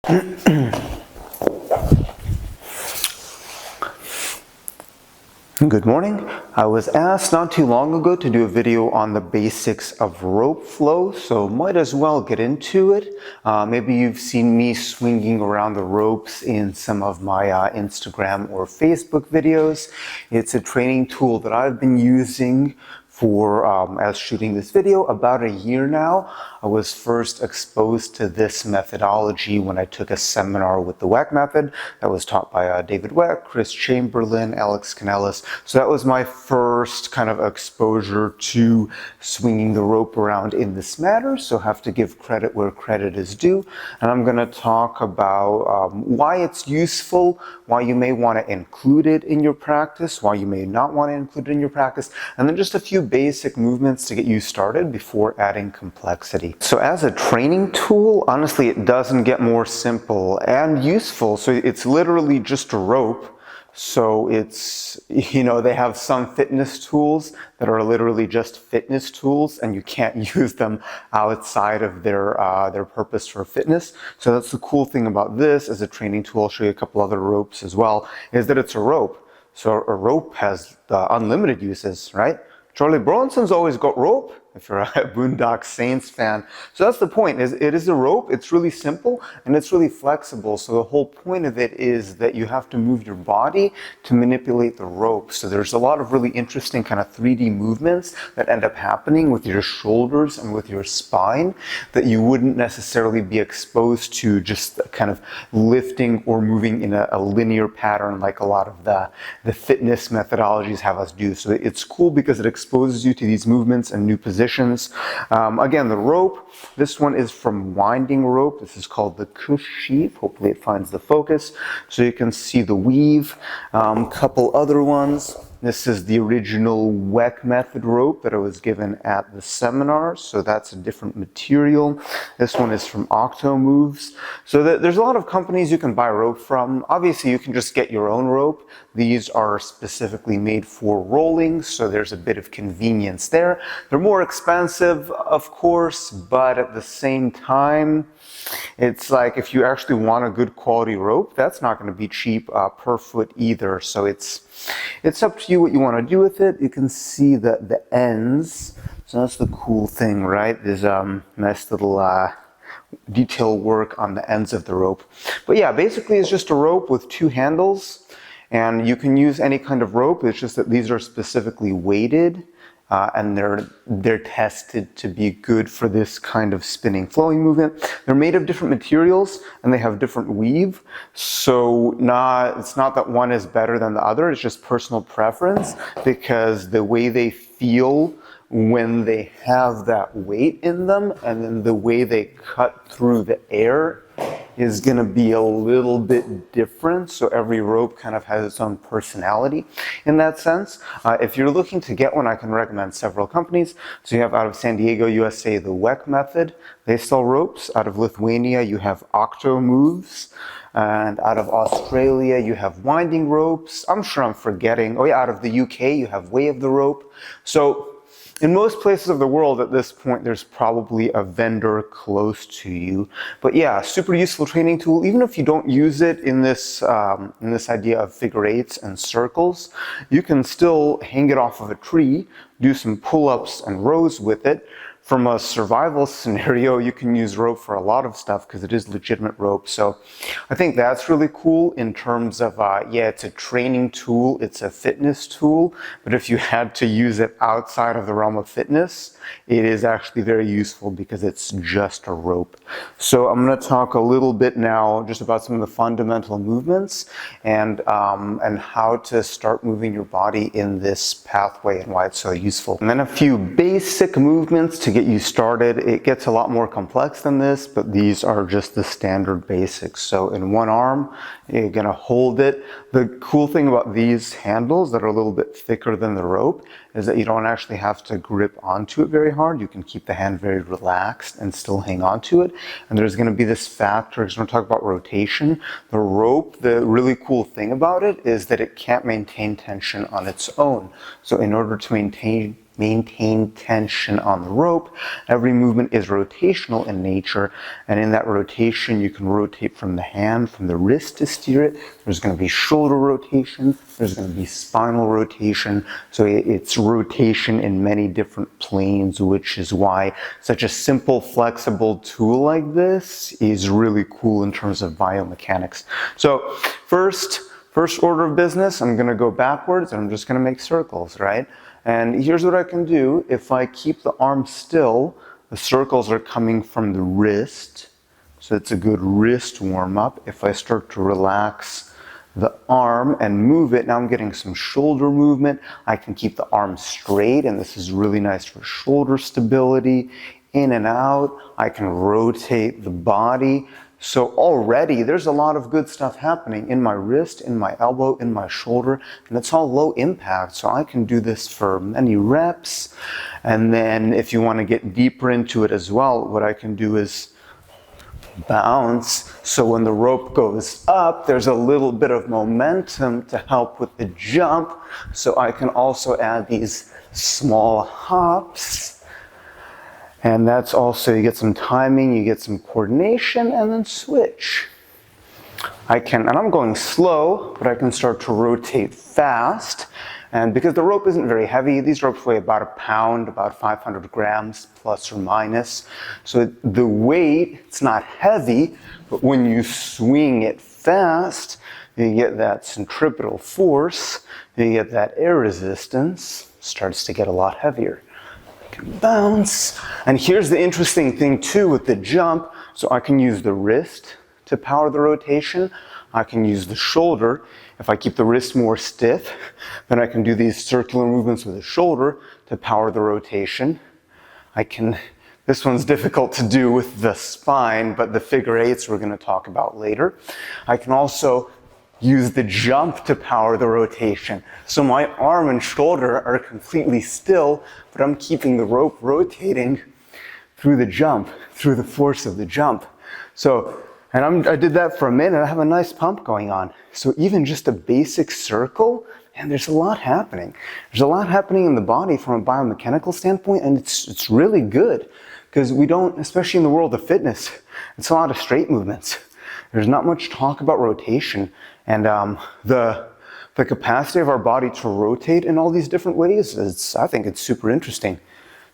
Good morning. I was asked not too long ago to do a video on the basics of rope flow, so might as well get into it. Maybe you've seen me swinging around the ropes in some of my Instagram or Facebook videos. It's a training tool that I've been using for, as shooting this video, about a year now. I was first exposed to this methodology when I took a seminar with the Weck Method that was taught by David Weck, Chris Chamberlain, Alex Canellis. So that was my first kind of exposure to swinging the rope around in this manner. So have to give credit where credit is due. And I'm going to talk about why it's useful, why you may want to include it in your practice, why you may not want to include it in your practice, and then just a few basic movements to get you started before adding complexity. So as a training tool, honestly, it doesn't get more simple and useful. So it's literally just a rope. So it's, they have some fitness tools that are literally just fitness tools, and you can't use them outside of their purpose for fitness. So that's the cool thing about this as a training tool. I'll show you a couple other ropes as well, is that it's a rope. So a rope has unlimited uses, right? Charlie Bronson's always got rope, if you're a Boondock Saints fan. So that's the point, is it is a rope. It's really simple and it's really flexible. So the whole point of it is that you have to move your body to manipulate the rope. So there's a lot of really interesting kind of 3D movements that end up happening with your shoulders and with your spine that you wouldn't necessarily be exposed to just kind of lifting or moving in a linear pattern like a lot of the fitness methodologies have us do. So it's cool because it exposes you to these movements and new positions. Again, the rope, this one is from Winding Rope. This is called the Cush sheath. Hopefully it finds the focus. So you can see the weave. Couple other ones. This is the original Weck Method rope that I was given at the seminar. So that's a different material. This one is from Octo Moves. So there's a lot of companies you can buy rope from. Obviously, you can just get your own rope. These are specifically made for rolling, so there's a bit of convenience there. They're more expensive, of course, but at the same time, it's like if you actually want a good quality rope, that's not going to be cheap per foot either. So it's up to you what you want to do with it. You can see the ends. So that's the cool thing, right? There's nice little detail work on the ends of the rope. But yeah, basically it's just a rope with two handles. And you can use any kind of rope. It's just that these are specifically weighted. And they're tested to be good for this kind of spinning flowing movement. They're made of different materials and they have different weave. So it's not that one is better than the other, it's just personal preference, because the way they feel when they have that weight in them and then the way they cut through the air is going to be a little bit different. So every rope kind of has its own personality in that sense. If you're looking to get one, I can recommend several companies. So you have out of San Diego, USA, the Weck Method. They sell ropes. Out of Lithuania, you have Octo Moves. And out of Australia, you have Winding Ropes. I'm sure I'm forgetting. Oh yeah, out of the UK, you have Way of the Rope. So in most places of the world at this point, there's probably a vendor close to you. But yeah, super useful training tool. Even if you don't use it in this idea of figure eights and circles, you can still hang it off of a tree, do some pull-ups and rows with it. From a survival scenario, you can use rope for a lot of stuff because it is legitimate rope. So I think that's really cool in terms of, yeah, it's a training tool, it's a fitness tool, but if you had to use it outside of the realm of fitness, it is actually very useful because it's just a rope. So I'm going to talk a little bit now just about some of the fundamental movements and how to start moving your body in this pathway and why it's so useful. And then a few basic movements to get you started. It gets a lot more complex than this, but these are just the standard basics. So in one arm, you're going to hold it. The cool thing about these handles that are a little bit thicker than the rope is that you don't actually have to grip onto it very hard. You can keep the hand very relaxed and still hang on to it. And there's going to be this factor, because we're going to talk about rotation. The rope, the really cool thing about it is that it can't maintain tension on its own. So in order to maintain maintain tension on the rope. Every movement is rotational in nature, and in that rotation you can rotate from the hand, from the wrist to steer it. There's going to be shoulder rotation, there's going to be spinal rotation, so it's rotation in many different planes, which is why such a simple, flexible tool like this is really cool in terms of biomechanics. So first order of business, I'm going to go backwards and I'm just going to make circles, right? And here's what I can do. If I keep the arm still, the circles are coming from the wrist, so it's a good wrist warm up. If I start to relax the arm and move it, now I'm getting some shoulder movement. I can keep the arm straight, and this is really nice for shoulder stability. In and out, I can rotate the body. So already there's a lot of good stuff happening in my wrist, in my elbow, in my shoulder, and it's all low impact. So I can do this for many reps. And then if you want to get deeper into it as well, what I can do is bounce. So when the rope goes up, there's a little bit of momentum to help with the jump. So I can also add these small hops. And that's also, you get some timing, you get some coordination, and then switch. And I'm going slow, but I can start to rotate fast. And because the rope isn't very heavy, these ropes weigh about a pound, about 500 grams, plus or minus. So the weight, it's not heavy, but when you swing it fast, you get that centripetal force, you get that air resistance, starts to get a lot heavier. Bounce. And here's the interesting thing too with the jump. So I can use the wrist to power the rotation. I can use the shoulder. If I keep the wrist more stiff, then I can do these circular movements with the shoulder to power the rotation. This one's difficult to do with the spine, but the figure eights we're going to talk about later. I can also use the jump to power the rotation. So my arm and shoulder are completely still, but I'm keeping the rope rotating through the jump, through the force of the jump. So, and I did that for a minute, I have a nice pump going on. So even just a basic circle, and there's a lot happening. There's a lot happening in the body from a biomechanical standpoint, and it's really good, because we don't, especially in the world of fitness, it's a lot of straight movements. There's not much talk about rotation, and the capacity of our body to rotate in all these different ways, I think it's super interesting.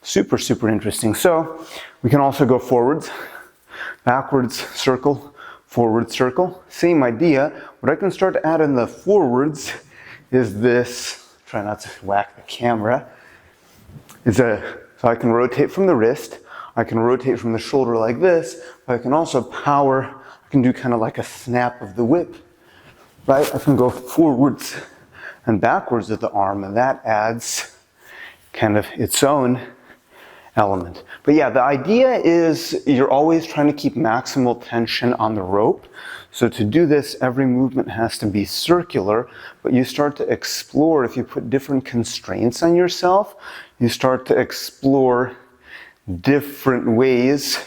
Super, super interesting. So we can also go forwards, backwards, circle, forward, circle. Same idea. What I can start to add in the forwards is this, try not to whack the camera, so I can rotate from the wrist, I can rotate from the shoulder like this, but I can also power, I can do kind of like a snap of the whip, right? I can go forwards and backwards with the arm, and that adds kind of its own element. But yeah, the idea is you're always trying to keep maximal tension on the rope. So to do this, every movement has to be circular, but you start to explore, if you put different constraints on yourself, you start to explore different ways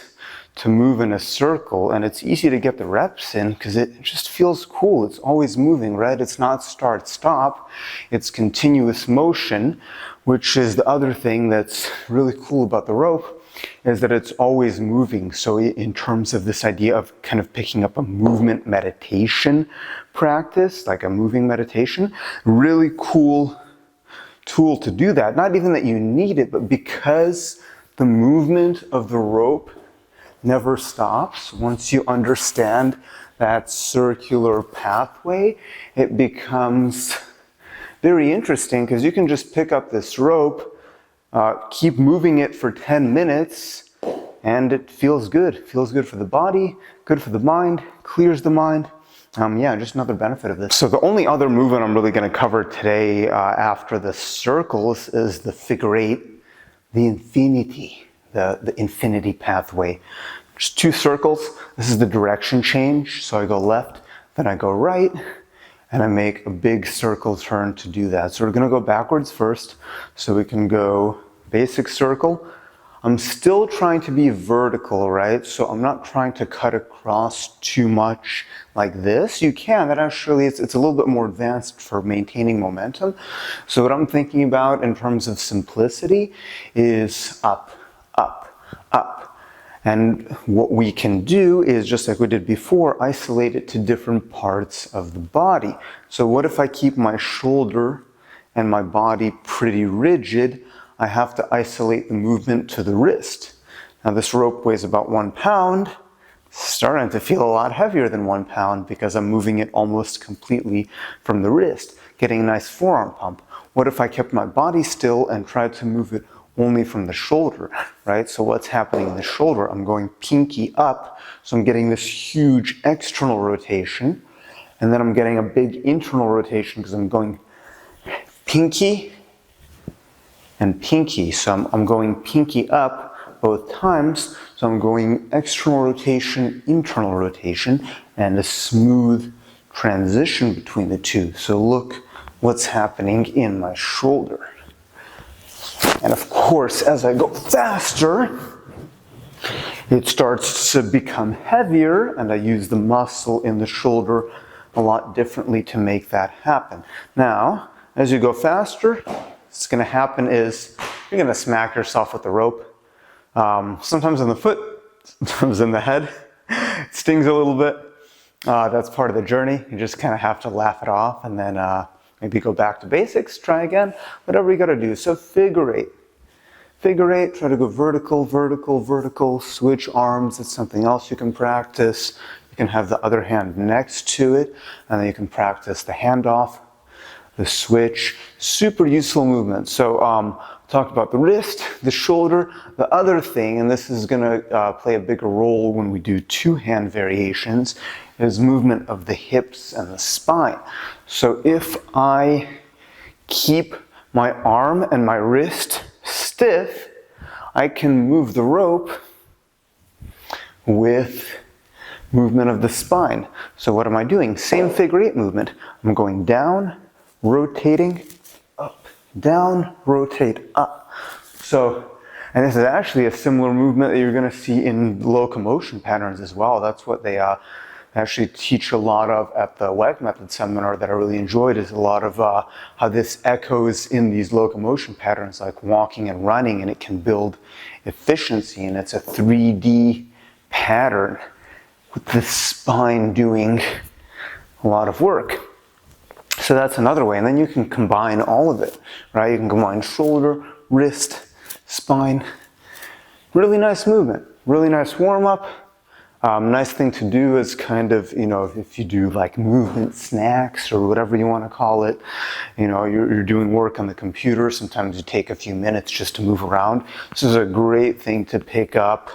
to move in a circle, and it's easy to get the reps in because it just feels cool. It's always moving, right? It's not start, stop. It's continuous motion, which is the other thing that's really cool about the rope, is that it's always moving. So in terms of this idea of kind of picking up a movement meditation practice, like a moving meditation, really cool tool to do that. Not even that you need it, but because the movement of the rope never stops. Once you understand that circular pathway, it becomes very interesting because you can just pick up this rope, keep moving it for 10 minutes, and it feels good. It feels good for the body, good for the mind, clears the mind. Yeah, just another benefit of this. So the only other movement I'm really going to cover today after the circles is the figure eight, the infinity. The infinity pathway. Just two circles. This is the direction change. So I go left, then I go right, and I make a big circle turn to do that. So we're going to go backwards first. So we can go basic circle. I'm still trying to be vertical, right? So I'm not trying to cut across too much like this. You can, that actually, it's a little bit more advanced for maintaining momentum. So what I'm thinking about in terms of simplicity is up, up, up. And what we can do is, just like we did before, isolate it to different parts of the body. So what if I keep my shoulder and my body pretty rigid? I have to isolate the movement to the wrist. Now this rope weighs about 1 pound. It's starting to feel a lot heavier than 1 pound because I'm moving it almost completely from the wrist, getting a nice forearm pump. What if I kept my body still and tried to move it only from the shoulder, right? So what's happening in the shoulder? I'm going pinky up, so I'm getting this huge external rotation, and then I'm getting a big internal rotation because I'm going pinky and pinky. So I'm going pinky up both times. So I'm going external rotation, internal rotation, and a smooth transition between the two. So look what's happening in my shoulder. And of course, as I go faster, it starts to become heavier, and I use the muscle in the shoulder a lot differently to make that happen. Now, as you go faster, what's going to happen is you're going to smack yourself with the rope. Sometimes in the foot, sometimes in the head. It stings a little bit. That's part of the journey. You just kind of have to laugh it off and then maybe go back to basics, try again, whatever you got to do. So figure eight. Figure eight, try to go vertical, vertical, vertical, switch arms. It's something else you can practice. You can have the other hand next to it, and then you can practice the handoff, the switch. Super useful movement. So talked about the wrist, the shoulder. The other thing, and this is going to play a bigger role when we do two-hand variations, is movement of the hips and the spine. So if I keep my arm and my wrist stiff, I can move the rope with movement of the spine. So what am I doing? Same figure eight movement. I'm going down, rotating, up, down, rotate, up. So, and this is actually a similar movement that you're going to see in locomotion patterns as well. That's what they actually teach a lot of at the Weck Method seminar that I really enjoyed, is a lot of how this echoes in these locomotion patterns like walking and running, and it can build efficiency, and it's a 3D pattern with the spine doing a lot of work. So that's another way, and then you can combine all of it, right? You can combine shoulder, wrist, spine. Really nice movement, really nice warm-up. Nice thing to do is kind of, you know, if you do like movement snacks or whatever you want to call it, you know, you're doing work on the computer, sometimes you take a few minutes just to move around. This is a great thing to pick up.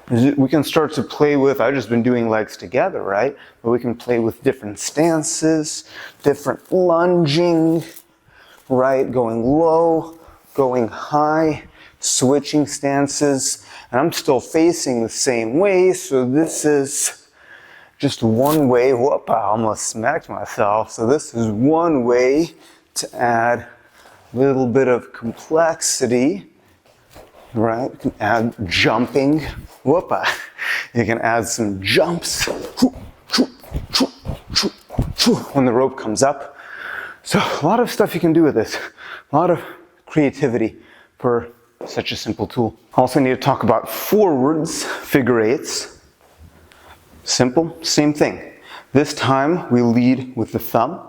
We can start to play with, I've just been doing legs together, right? But we can play with different stances, different lunging, right? Going low, going high, switching stances. And I'm still facing the same way, so this is just one way. Whoop, I almost smacked myself. So this is one way to add a little bit of complexity, right? You can add jumping. Whoop, you can add some jumps when the rope comes up. So a lot of stuff you can do with this. A lot of creativity for such a simple tool. Also need to talk about forwards figure eights. Simple, same thing. This time we lead with the thumb.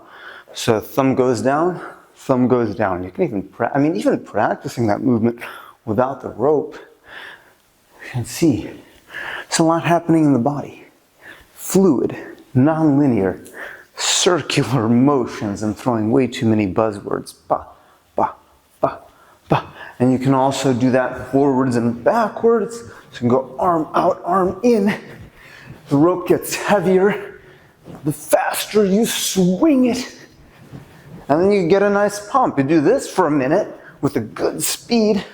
So thumb goes down, thumb goes down. You can even, even practicing that movement without the rope, you can see there's a lot happening in the body. Fluid, non-linear, circular motions. I'm throwing way too many buzzwords. Ba, ba, ba, ba. And you can also do that forwards and backwards. So you can go arm out, arm in. The rope gets heavier. The faster you swing it. And then you get a nice pump. You do this for a minute with a good speed.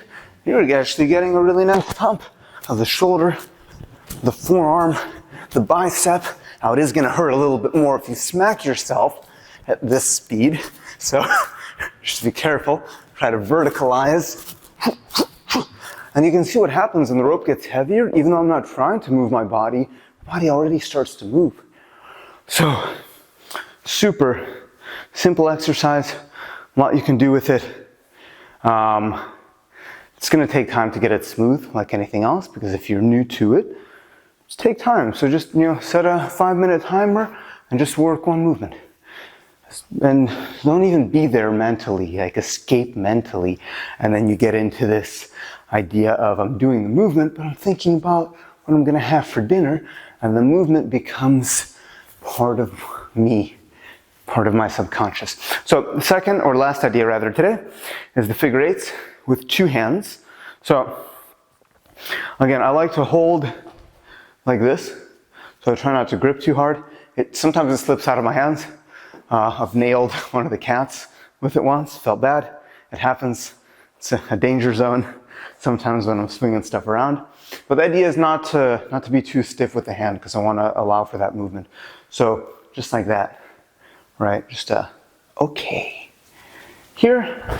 You're actually getting a really nice pump of the shoulder, the forearm, the bicep. Now it is going to hurt a little bit more if you smack yourself at this speed. So just be careful. Try to verticalize. And you can see what happens when the rope gets heavier. Even though I'm not trying to move my body already starts to move. So, super simple exercise, a lot you can do with it. It's going to take time to get it smooth, like anything else, because if you're new to it, just take time. So just, set a 5-minute timer and just work one movement. And don't even be there mentally, like escape mentally. And then you get into this idea of I'm doing the movement, but I'm thinking about what I'm going to have for dinner. And the movement becomes part of me, part of my subconscious. So the second or last idea rather today is the figure eights with 2 hands. So again, I like to hold like this. So I try not to grip too hard. Sometimes it slips out of my hands. I've nailed one of the cats with it once, felt bad. It happens. It's a danger zone sometimes when I'm swinging stuff around. But the idea is not to be too stiff with the hand because I want to allow for that movement. So just like that, right? Just okay. Here,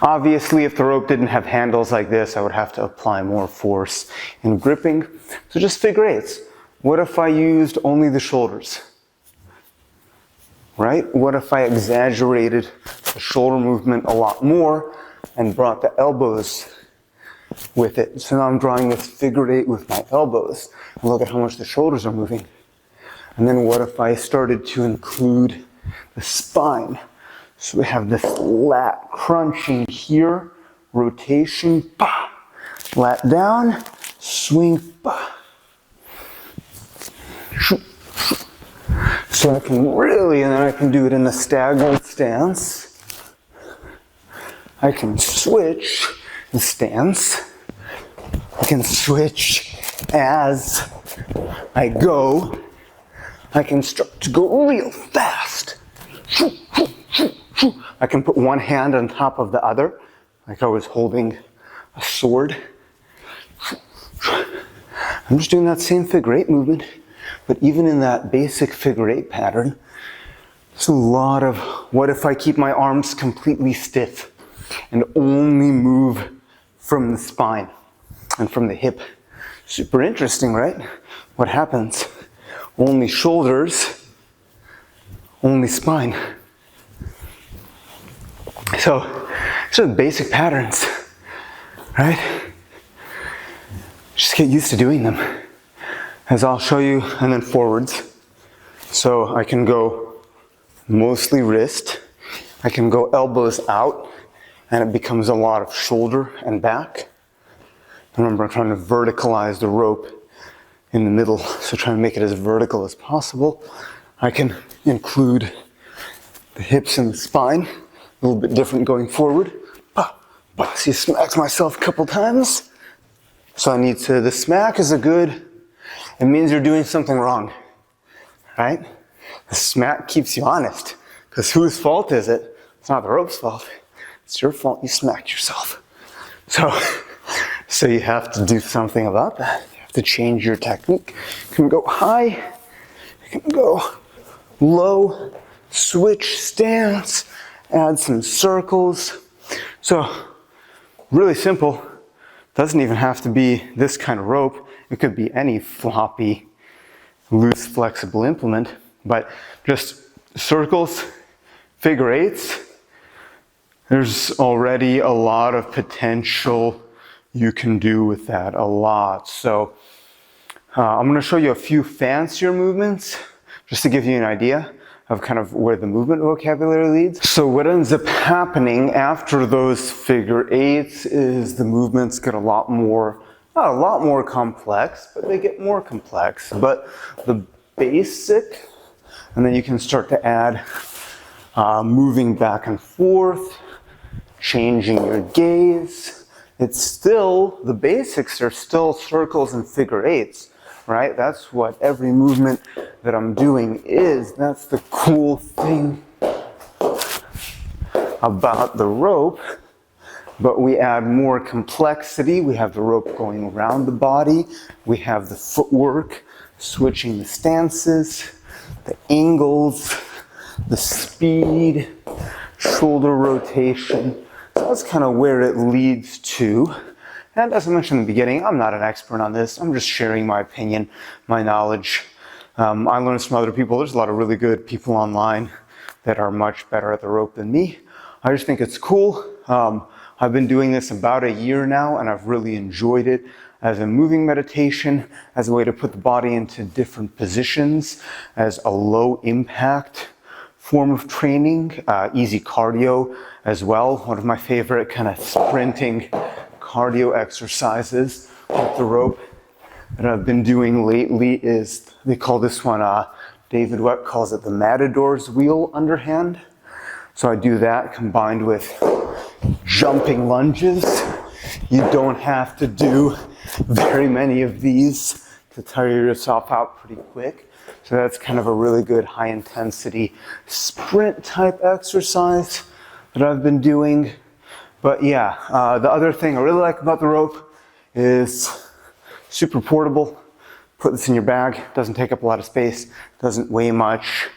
obviously if the rope didn't have handles like this, I would have to apply more force in gripping. So just figure eights. What if I used only the shoulders? Right? What if I exaggerated the shoulder movement a lot more and brought the elbows with it? So now I'm drawing this figure eight with my elbows. And look at how much the shoulders are moving. And then what if I started to include the spine? So we have this lat crunching here, rotation, bah, lat down, swing, bah. So I can really, and then I can do it in a staggered stance. I can switch the stance. I can switch as I go. I can start to go real fast. I can put one hand on top of the other, like I was holding a sword. I'm just doing that same figure eight movement. But even in that basic figure eight pattern, there's a lot of what if I keep my arms completely stiff and only move from the spine and from the hip. Super interesting, right? What happens? Only shoulders, only spine. So, these are the basic patterns, right? Just get used to doing them. As I'll show you, and then forwards. So I can go mostly wrist. I can go elbows out, and it becomes a lot of shoulder and back. Remember, I'm trying to verticalize the rope in the middle, so try to make it as vertical as possible. I can include the hips and the spine, a little bit different going forward. See, smack myself a couple times. So I need to, the smack is a good, it means you're doing something wrong, right? The smack keeps you honest, because whose fault is it? It's not the rope's fault. It's your fault you smacked yourself. So you have to do something about that. You have to change your technique. You can go high, you can go low, switch stance, add some circles. So really simple. Doesn't even have to be this kind of rope. It could be any floppy, loose, flexible implement, but just circles, figure eights. There's already a lot of potential you can do with that, a lot. So I'm going to show you a few fancier movements just to give you an idea of kind of where the movement vocabulary leads. So what ends up happening after those figure eights is the movements get a lot more, not a lot more complex, but they get more complex. But the basic, and then you can start to add moving back and forth, changing your gaze. It's still, the basics are still circles and figure eights, right? That's what every movement that I'm doing is. That's the cool thing about the rope. But we add more complexity. We have the rope going around the body. We have the footwork, switching the stances, the angles, the speed, shoulder rotation. that's kind of where it leads to. And as I mentioned in the beginning, I'm not an expert on this. I'm just sharing my opinion, my knowledge. I learned from other people. There's a lot of really good people online that are much better at the rope than me. I just think it's cool. I've been doing this about a year now, and I've really enjoyed it as a moving meditation, as a way to put the body into different positions, as a low impact form of training, easy cardio as well. One of my favorite kind of sprinting cardio exercises with the rope that I've been doing lately is, they call this one, David Weck calls it the Matador's wheel underhand. So I do that combined with jumping lunges. You don't have to do very many of these to tire yourself out pretty quick. So that's kind of a really good high intensity sprint type exercise that I've been doing. But yeah, the other thing I really like about the rope is super portable. Put this in your bag, doesn't take up a lot of space, doesn't weigh much.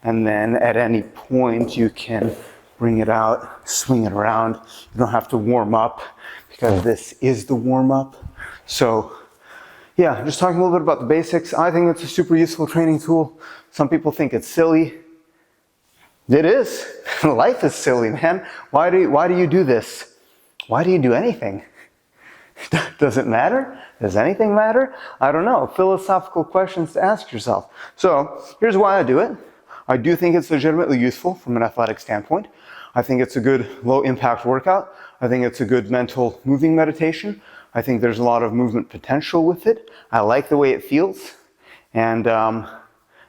And then at any point you can bring it out, swing it around. You don't have to warm up because this is the warm up. So yeah, just talking a little bit about the basics. I think it's a super useful training tool. Some people think it's silly. It is. Life is silly, man. Why do you do this? Why do you do anything? Does it matter? Does anything matter? I don't know. Philosophical questions to ask yourself. So here's why I do it. I do think it's legitimately useful from an athletic standpoint. I think it's a good low impact workout. I think it's a good mental moving meditation. I think there's a lot of movement potential with it. I like the way it feels. And I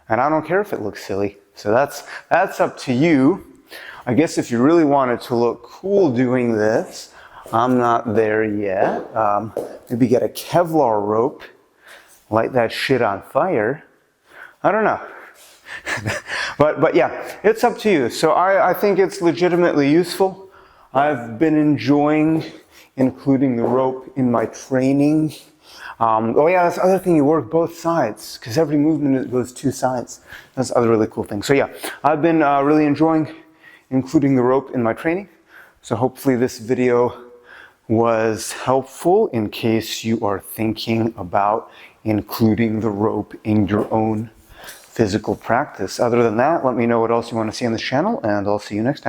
don't care if it looks silly. So that's up to you. I guess if you really wanted to look cool doing this, I'm not there yet. Maybe get a Kevlar rope, light that shit on fire. I don't know. but yeah, it's up to you. So I think it's legitimately useful. I've been enjoying including the rope in my training. Oh yeah, that's the other thing, you work both sides, because every movement goes two sides. That's the other really cool thing. So yeah, I've been really enjoying including the rope in my training. So hopefully this video was helpful in case you are thinking about including the rope in your own physical practice. Other than that, let me know what else you want to see on this channel, and I'll see you next time.